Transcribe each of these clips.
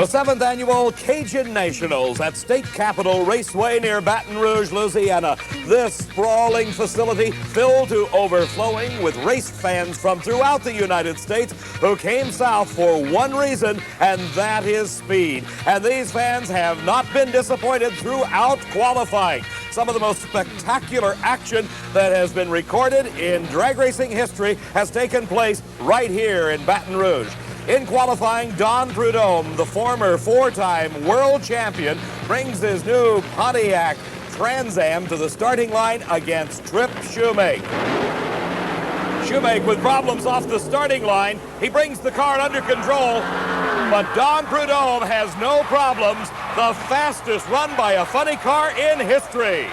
The 7th annual Cajun Nationals at State Capitol Raceway near Baton Rouge, Louisiana. This sprawling facility filled to overflowing with race fans from throughout the United States who came south for one reason, and that is speed. And these fans have not been disappointed throughout qualifying. Some of the most spectacular action that has been recorded in drag racing history has taken place right here in Baton Rouge. In qualifying, Don Prudhomme, the former four-time world champion, brings his new Pontiac Trans Am to the starting line against Trip Shoemake. Shoemake with problems off the starting line. He brings the car under control, but Don Prudhomme has no problems. The fastest run by a funny car in history.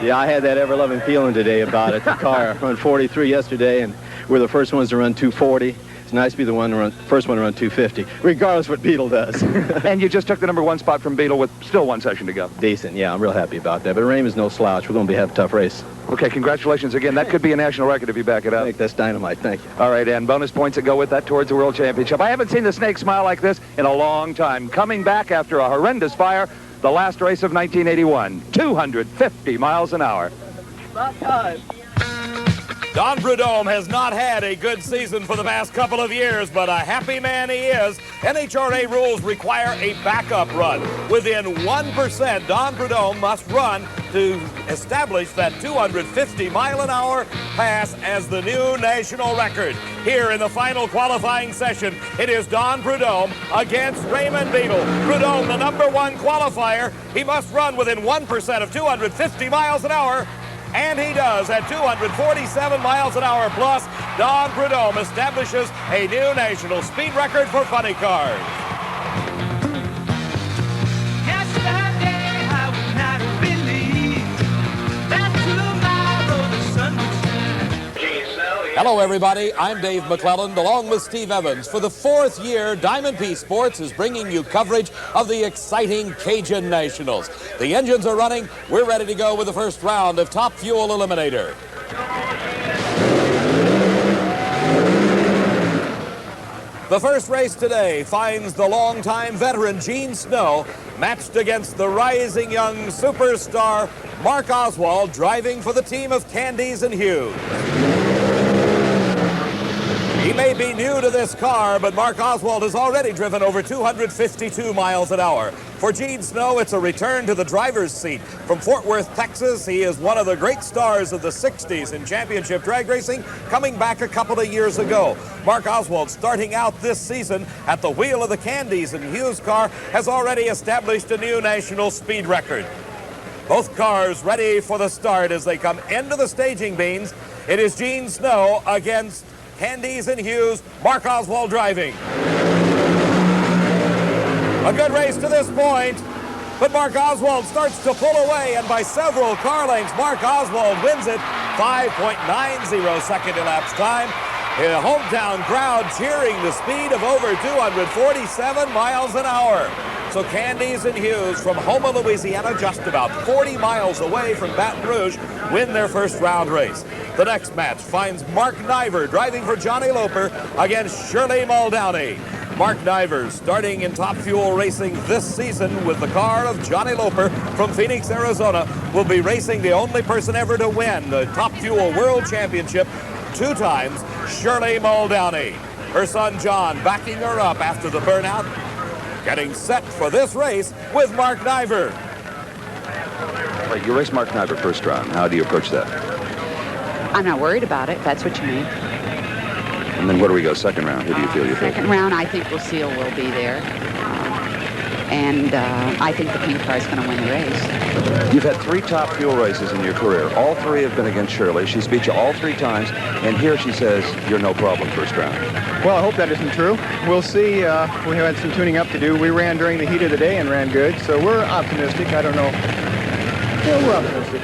Yeah, I had that ever-loving feeling today about it. The car run 43 yesterday, and we're the first ones to run 240. It's nice to be the first one to run 250, regardless what Beetle does. And you just took the #1 spot from Beetle with still one session to go. Decent, yeah, I'm real happy about that. But Raymond's no slouch. We're going to have a tough race. Okay, congratulations again. That could be a national record if you back it up. I think that's dynamite. Thank you. All right, and bonus points that go with that towards the World Championship. I haven't seen the Snake smile like this in a long time. Coming back after a horrendous fire, the last race of 1981, 250 miles an hour. About time. Don Prudhomme has not had a good season for the past couple of years, but a happy man he is. NHRA rules require a backup run. Within 1%, Don Prudhomme must run to establish that 250-mile-an-hour pass as the new national record. Here in the final qualifying session, it is Don Prudhomme against Raymond Beetle. Prudhomme, the #1 qualifier. He must run within 1% of 250 miles an hour. And he does at 247 miles an hour plus. Don Prudhomme establishes a new national speed record for funny cars. Yesterday I would not have believed that tomorrow the sun would shine. Hello everybody, I'm Dave McClelland along with Steve Evans. For the 4th year, Diamond P Sports is bringing you coverage of the exciting Cajun Nationals. The engines are running, we're ready to go with the first round of Top Fuel Eliminator. The first race today finds the longtime veteran Gene Snow matched against the rising young superstar Mark Oswald driving for the team of Candies and Hughes. He may be new to this car, but Mark Oswald has already driven over 252 miles an hour. For Gene Snow, it's a return to the driver's seat. From Fort Worth, Texas, he is one of the great stars of the 60s in championship drag racing, coming back a couple of years ago. Mark Oswald, starting out this season at the wheel of the Candies and Hughes car, has already established a new national speed record. Both cars ready for the start as they come into the staging beans. It is Gene Snow against Candies and Hughes, Mark Oswald driving. A good race to this point, but Mark Oswald starts to pull away, and by several car lengths, Mark Oswald wins it. 5.90 second elapsed time. A hometown crowd cheering the speed of over 247 miles an hour. So Candies and Hughes from Houma, Louisiana, just about 40 miles away from Baton Rouge, win their first round race. The next match finds Mark Niver driving for Johnny Loper against Shirley Muldowney. Mark Niver, starting in Top Fuel Racing this season with the car of Johnny Loper from Phoenix, Arizona, will be racing the only person ever to win the Top Fuel World Championship 2 times, Shirley Muldowney. Her son John backing her up after the burnout, getting set for this race with Mark Niver. Right, you race Mark Niver first round. How do you approach that? I'm not worried about it, if that's what you mean. And then where do we go second round? Who do you feel you're Second round, I think Lucille will be there. And I think the pink car is going to win the race. You've had 3 Top Fuel races in your career. All 3 have been against Shirley. She's beat you all 3 times, and here she says you're no problem first round. Well, I hope that isn't true. We'll see. We had some tuning up to do. We ran during the heat of the day and ran good, so we're optimistic. I don't know. Yeah, we're optimistic.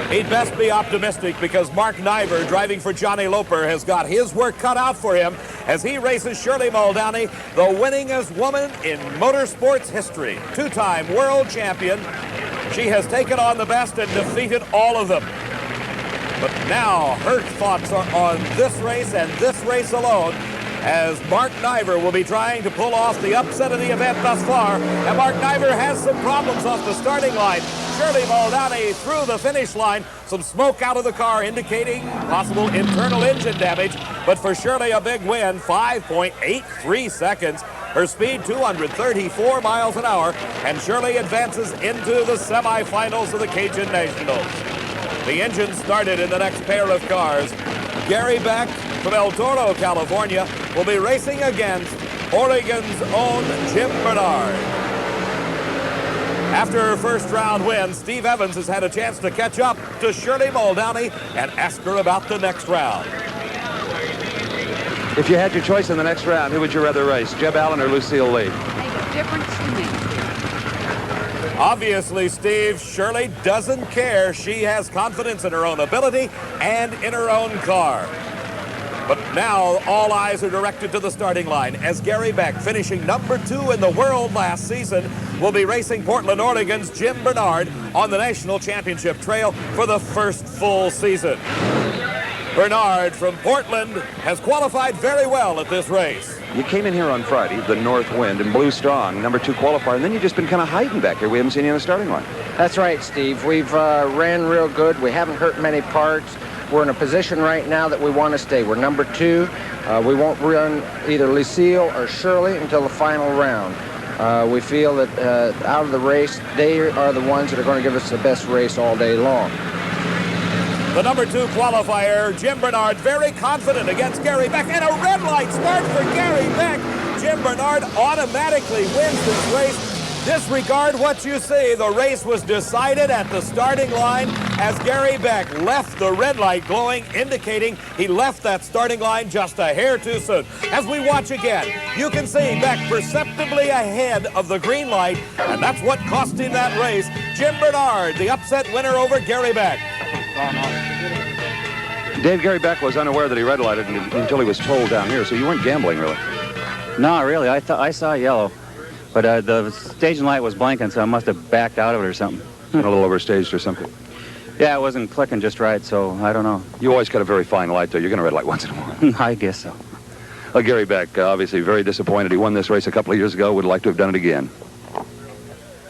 He'd best be optimistic because Mark Niver, driving for Johnny Loper, has got his work cut out for him as he races Shirley Muldowney, the winningest woman in motorsports history. 2-time world champion. She has taken on the best and defeated all of them. But now her thoughts are on this race and this race alone as Mark Niver will be trying to pull off the upset of the event thus far. And Mark Niver has some problems off the starting line. Shirley Muldowney through the finish line. Some smoke out of the car indicating possible internal engine damage. But for Shirley, a big win, 5.83 seconds. Her speed, 234 miles an hour. And Shirley advances into the semifinals of the Cajun Nationals. The engine started in the next pair of cars. Gary Beck from El Toro, California, will be racing against Oregon's own Jim Bernard. After her first round win, Steve Evans has had a chance to catch up to Shirley Muldowney and ask her about the next round. If you had your choice in the next round, who would you rather race, Jeb Allen or Lucille Lee? Make a difference to me. Obviously, Steve, Shirley doesn't care. She has confidence in her own ability and in her own car. But now all eyes are directed to the starting line as Gary Beck, finishing number 2 in the world last season, will be racing Portland, Oregon's Jim Bernard on the national championship trail for the first full season. Bernard from Portland has qualified very well at this race. You came in here on Friday, the north wind, and blew strong, number 2 qualifier, and then you've just been kind of hiding back here. We haven't seen you on the starting line. That's right, Steve. We've ran real good. We haven't hurt many parts. We're in a position right now that we want to stay. We're number 2. We won't run either Lucille or Shirley until the final round. We feel that out of the race, they are the ones that are going to give us the best race all day long. The number 2 qualifier, Jim Bernard, very confident against Gary Beck, and a red light start for Gary Beck. Jim Bernard automatically wins this race. Disregard what you see. The race was decided at the starting line as Gary Beck left the red light glowing, indicating he left that starting line just a hair too soon. As we watch again, you can see Beck perceptibly ahead of the green light, and that's what cost him that race. Jim Bernard, the upset winner over Gary Beck. Dave, Gary Beck was unaware that he red lighted until he was told down here, so you weren't gambling, really. No, really. I saw yellow, but the staging light was blinking, so I must have backed out of it or something. A little overstaged or something. Yeah, it wasn't clicking just right, so I don't know. You always got a very fine light, though. You're going to red light once in a while. I guess so. Well, Gary Beck, obviously very disappointed. He won this race a couple of years ago. Would like to have done it again.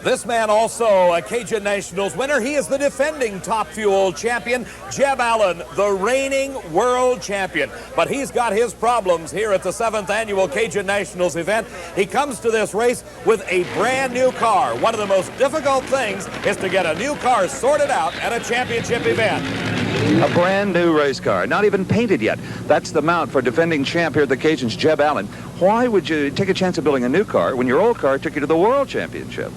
This man also a Cajun Nationals winner. He is the defending Top Fuel champion, Jeb Allen, the reigning world champion. But he's got his problems here at the 7th annual Cajun Nationals event. He comes to this race with a brand new car. One of the most difficult things is to get a new car sorted out at a championship event. A brand new race car, not even painted yet. That's the mount for defending champ here at the Cajuns, Jeb Allen. Why would you take a chance of building a new car when your old car took you to the world championship?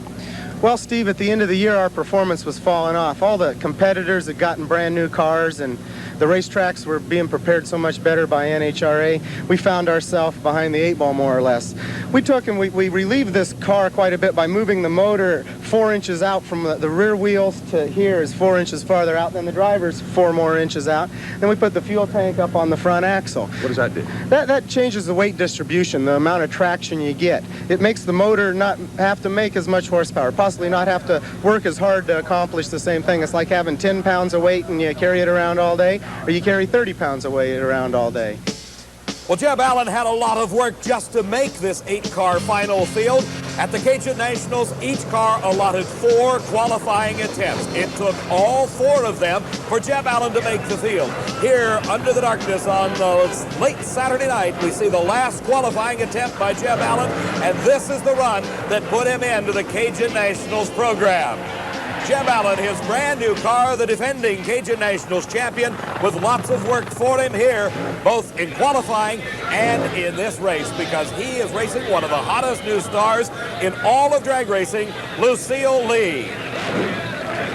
Well, Steve, at the end of the year, our performance was falling off. All the competitors had gotten brand new cars, and the racetracks were being prepared so much better by NHRA. We found ourselves behind the 8 ball, more or less. We took and we relieved this car quite a bit by moving the motor 4 inches out from the rear wheels to here is 4 inches farther out than the driver's 4 more inches out. Then we put the fuel tank up on the front axle. What does that do? That changes the weight distribution, the amount of traction you get. It makes the motor not have to make as much horsepower, possibly not have to work as hard to accomplish the same thing. It's like having 10 pounds of weight and you carry it around all day, or you carry 30 pounds of weight around all day. Well, Jeb Allen had a lot of work just to make this 8-car final field. At the Cajun Nationals, each car allotted 4 qualifying attempts. It took all 4 of them for Jeb Allen to make the field. Here, under the darkness on the late Saturday night, we see the last qualifying attempt by Jeb Allen, and this is the run that put him into the Cajun Nationals program. Jeb Allen, his brand new car, the defending Cajun Nationals champion, with lots of work for him here, both in qualifying and in this race, because he is racing one of the hottest new stars in all of drag racing, Lucille Lee.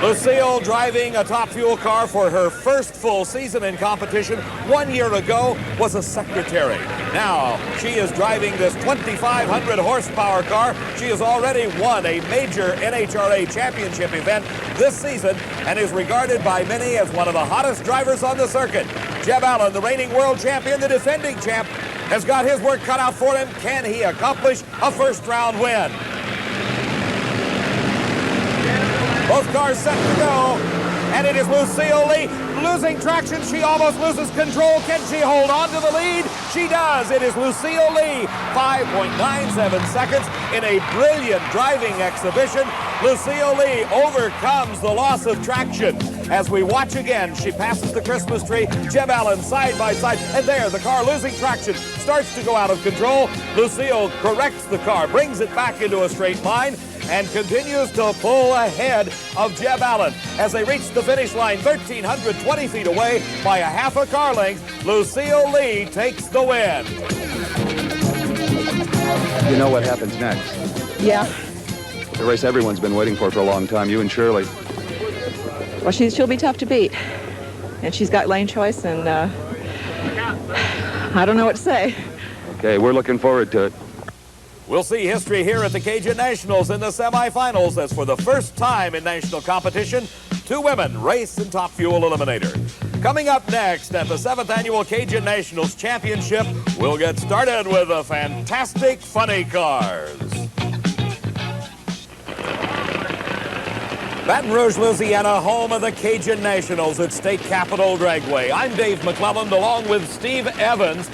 Lucille driving a Top Fuel car for her first full season in competition 1 year ago was a secretary. Now she is driving this 2,500 horsepower car. She has already won a major NHRA championship event this season and is regarded by many as one of the hottest drivers on the circuit. Jeb Allen, the reigning world champion, the defending champ, has got his work cut out for him. Can he accomplish a first round win? Both cars set to go, and it is Lucille Lee losing traction. She almost loses control. Can she hold on to the lead? She does. It is Lucille Lee, 5.97 seconds in a brilliant driving exhibition. Lucille Lee overcomes the loss of traction. As we watch again, she passes the Christmas tree. Jeb Allen side by side, and there the car losing traction starts to go out of control. Lucille corrects the car, brings it back into a straight line, and continues to pull ahead of Jeb Allen. As they reach the finish line, 1,320 feet away by a half a car length, Lucille Lee takes the win. You know what happens next? Yeah. The race everyone's been waiting for a long time, you and Shirley. Well, she'll be tough to beat. And she's got lane choice, and I don't know what to say. Okay, we're looking forward to it. We'll see history here at the Cajun Nationals in the semifinals, as for the first time in national competition, 2 women race in Top Fuel Eliminator. Coming up next at the 7th Annual Cajun Nationals Championship, we'll get started with the fantastic funny cars. Baton Rouge, Louisiana, home of the Cajun Nationals at State Capitol Dragway. I'm Dave McClelland along with Steve Evans.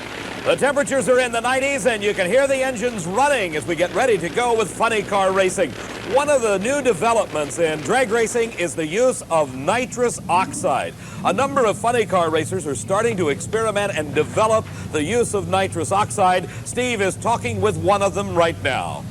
The temperatures are in the 90s, and you can hear the engines running as we get ready to go with funny car racing. One of the new developments in drag racing is the use of nitrous oxide. A number of funny car racers are starting to experiment and develop the use of nitrous oxide. Steve is talking with one of them right now.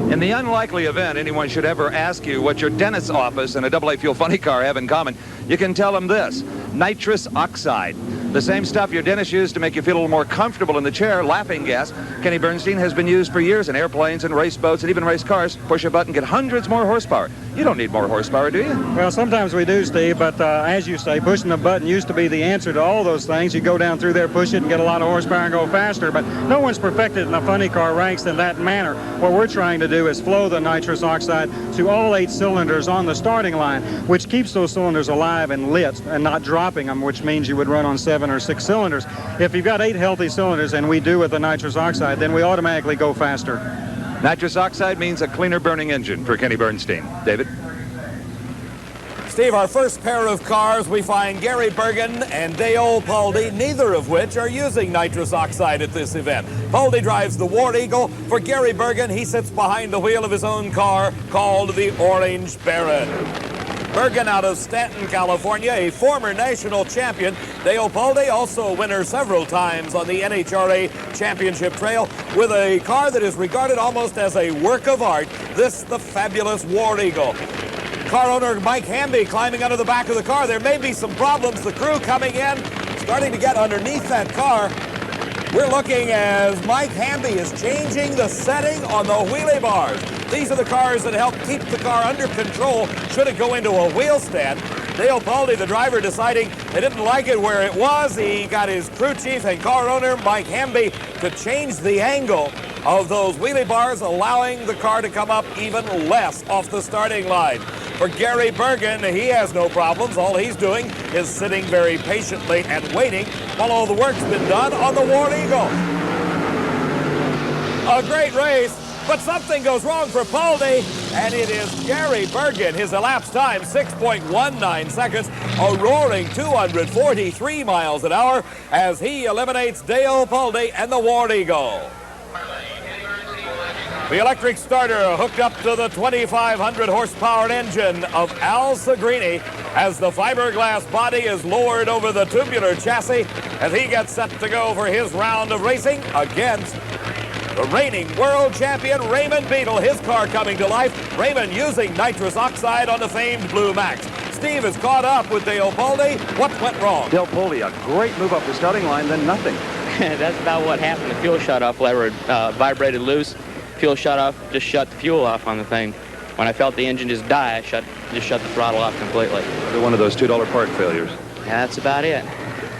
In the unlikely event anyone should ever ask you what your dentist's office and a AA Fuel funny car have in common, you can tell them this: nitrous oxide. The same stuff your dentist used to make you feel a little more comfortable in the chair, laughing gas, Kenny Bernstein, has been used for years in airplanes and race boats and even race cars. Push a button, get hundreds more horsepower. You don't need more horsepower, do you? Well, sometimes we do, Steve, but as you say, pushing the button used to be the answer to all those things. You go down through there, push it, and get a lot of horsepower and go faster, but no one's perfected in the funny car ranks in that manner. What we're trying to do is flow the nitrous oxide to all 8 cylinders on the starting line, which keeps those cylinders alive and lit and not dropping them, which means you would run on 7 or 6 cylinders. If you've got 8 healthy cylinders, and we do with the nitrous oxide, then we automatically go faster. Nitrous oxide means a cleaner burning engine for Kenny Bernstein. David? Steve, our first pair of cars, we find Gary Bergen and Dale Paldy, neither of which are using nitrous oxide at this event. Paldy drives the War Eagle. For Gary Bergen, he sits behind the wheel of his own car called the Orange Baron. Bergen out of Stanton, California, a former national champion. Dale Paldy, also a winner several times on the NHRA Championship Trail, with a car that is regarded almost as a work of art, this the fabulous War Eagle. Car owner Mike Hamby climbing under the back of the car. There may be some problems. The crew coming in, starting to get underneath that car. We're looking as Mike Hamby is changing the setting on the wheelie bars. These are the cars that help keep the car under control should it go into a wheel stand. Dale Paldy, the driver, deciding they didn't like it where it was. He got his crew chief and car owner Mike Hamby to change the angle of those wheelie bars, allowing the car to come up even less off the starting line. For Gary Bergen, he has no problems. All he's doing is sitting very patiently and waiting while all the work's been done on the War Eagle. A great race, but something goes wrong for Paldy, and it is Gary Bergen. His elapsed time, 6.19 seconds, a roaring 243 miles an hour as he eliminates Dale Paldy and the War Eagle. The electric starter hooked up to the 2,500 horsepower engine of Al Sagrini as the fiberglass body is lowered over the tubular chassis as he gets set to go for his round of racing against the reigning world champion Raymond Beadle. His car coming to life. Raymond using nitrous oxide on the famed Blue Max. Steve is caught up with Dale Paldy. What went wrong? Dale Paldy, a great move up the starting line, then nothing. That's about what happened. The fuel shut off, lever vibrated loose. Fuel shut off, just shut the fuel off on the thing. When I felt the engine just die, I just shut the throttle off completely. One of those $2 part failures. Yeah, that's about it.